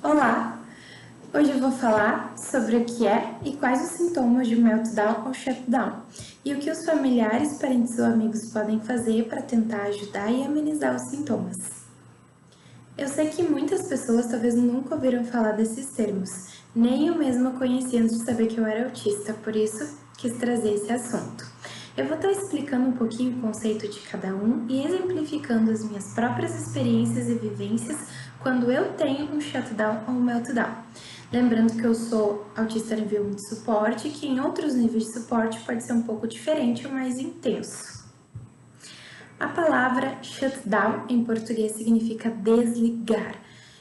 Olá! Hoje eu vou falar sobre o que é e quais os sintomas de meltdown ou shutdown e o que os familiares, parentes ou amigos podem fazer para tentar ajudar e amenizar os sintomas. Eu sei que muitas pessoas talvez nunca ouviram falar desses termos, nem eu mesma conhecia antes de saber que eu era autista, por isso quis trazer esse assunto. Eu vou estar explicando um pouquinho o conceito de cada um e exemplificando as minhas próprias experiências e vivências quando eu tenho um shutdown ou um meltdown. Lembrando que eu sou autista nível 1 de suporte, que em outros níveis de suporte pode ser um pouco diferente ou mais intenso. A palavra shutdown em português significa desligar.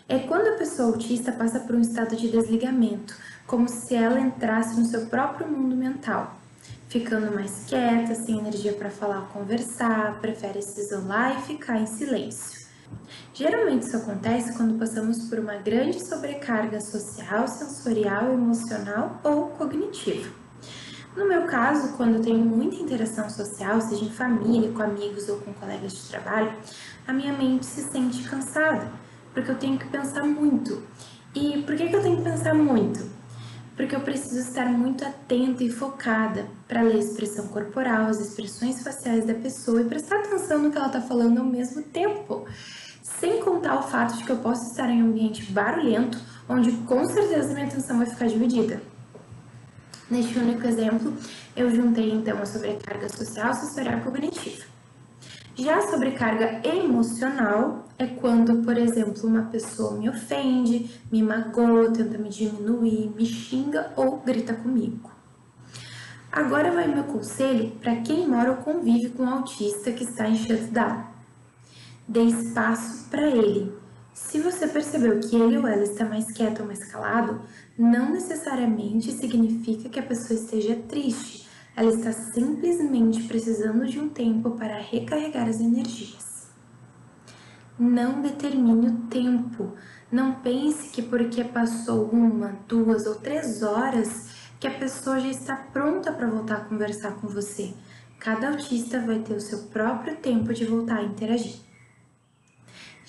É quando a pessoa autista passa por um estado de desligamento, como se ela entrasse no seu próprio mundo mental, ficando mais quieta, sem energia para falar ou conversar, prefere se isolar e ficar em silêncio. Geralmente isso acontece quando passamos por uma grande sobrecarga social, sensorial, emocional ou cognitiva. No meu caso, quando eu tenho muita interação social, seja em família, com amigos ou com colegas de trabalho, a minha mente se sente cansada, porque eu tenho que pensar muito. E por que eu tenho que pensar muito? Porque eu preciso estar muito atenta e focada para ler a expressão corporal, as expressões faciais da pessoa e prestar atenção no que ela está falando ao mesmo tempo. Sem contar o fato de que eu posso estar em um ambiente barulhento, onde com certeza minha atenção vai ficar dividida. Neste único exemplo, eu juntei então a sobrecarga social, sensorial e cognitiva. Já a sobrecarga emocional é quando, por exemplo, uma pessoa me ofende, me magoa, tenta me diminuir, me xinga ou grita comigo. Agora vai o meu conselho para quem mora ou convive com um autista que está em shutdown. Dê espaço para ele. Se você percebeu que ele ou ela está mais quieto ou mais calado, não necessariamente significa que a pessoa esteja triste. Ela está simplesmente precisando de um tempo para recarregar as energias. Não determine o tempo. Não pense que porque passou 1, 2 ou 3 horas que a pessoa já está pronta para voltar a conversar com você. Cada autista vai ter o seu próprio tempo de voltar a interagir.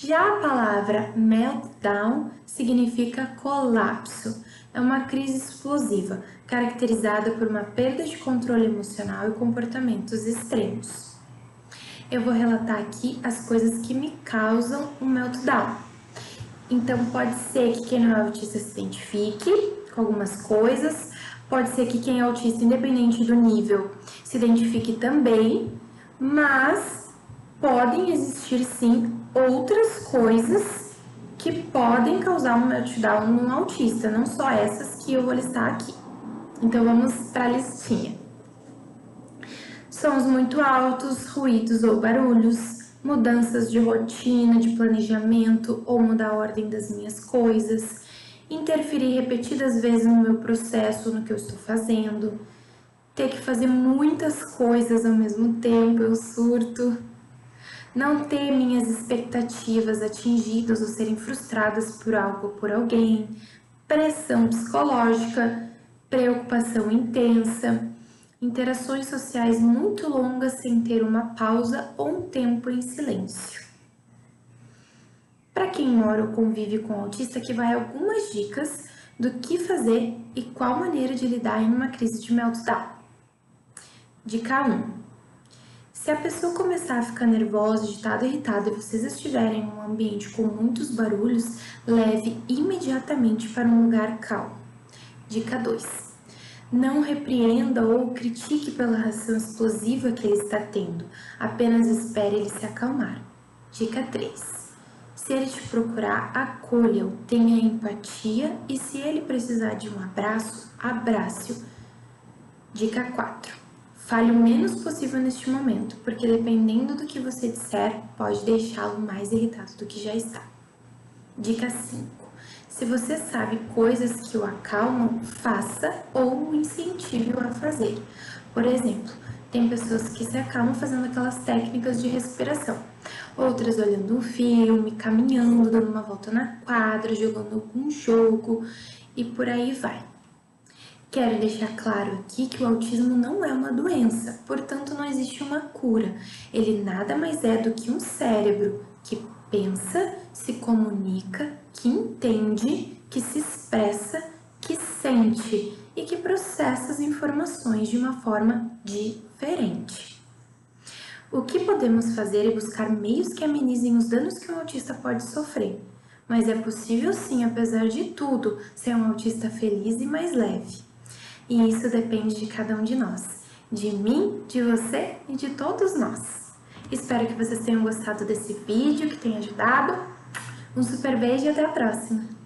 Já a palavra meltdown significa colapso. É uma crise explosiva, caracterizada por uma perda de controle emocional e comportamentos extremos. Eu vou relatar aqui as coisas que me causam um meltdown. Então, pode ser que quem não é autista se identifique com algumas coisas, pode ser que quem é autista, independente do nível, se identifique também, mas podem existir sim outras coisas que podem causar um meltdown num autista, não só essas que eu vou listar aqui. Então vamos para a listinha. Sons muito altos, ruídos ou barulhos, mudanças de rotina, de planejamento ou mudar a ordem das minhas coisas, interferir repetidas vezes no meu processo, no que eu estou fazendo, ter que fazer muitas coisas ao mesmo tempo, eu surto. Não ter minhas expectativas atingidas ou serem frustradas por algo ou por alguém, pressão psicológica, preocupação intensa, interações sociais muito longas sem ter uma pausa ou um tempo em silêncio. Para quem mora ou convive com autista, aqui vai algumas dicas do que fazer e qual maneira de lidar em uma crise de meltdown. Dica 1. Se a pessoa começar a ficar nervosa, agitada, irritada e vocês estiverem em um ambiente com muitos barulhos, leve imediatamente para um lugar calmo. Dica 2. Não repreenda ou critique pela reação explosiva que ele está tendo, apenas espere ele se acalmar. Dica 3. Se ele te procurar, acolha-o, tenha empatia e se ele precisar de um abraço, abrace-o. Dica 4. Fale o menos possível neste momento, porque dependendo do que você disser, pode deixá-lo mais irritado do que já está. Dica 5. Se você sabe coisas que o acalmam, faça ou o incentive-o a fazer. Por exemplo, tem pessoas que se acalmam fazendo aquelas técnicas de respiração. Outras olhando um filme, caminhando, dando uma volta na quadra, jogando algum jogo e por aí vai. Quero deixar claro aqui que o autismo não é uma doença, portanto não existe uma cura. Ele nada mais é do que um cérebro que pensa, se comunica, que entende, que se expressa, que sente e que processa as informações de uma forma diferente. O que podemos fazer é buscar meios que amenizem os danos que um autista pode sofrer, mas é possível sim, apesar de tudo, ser um autista feliz e mais leve. E isso depende de cada um de nós, de mim, de você e de todos nós. Espero que vocês tenham gostado desse vídeo, que tenha ajudado. Um super beijo e até a próxima!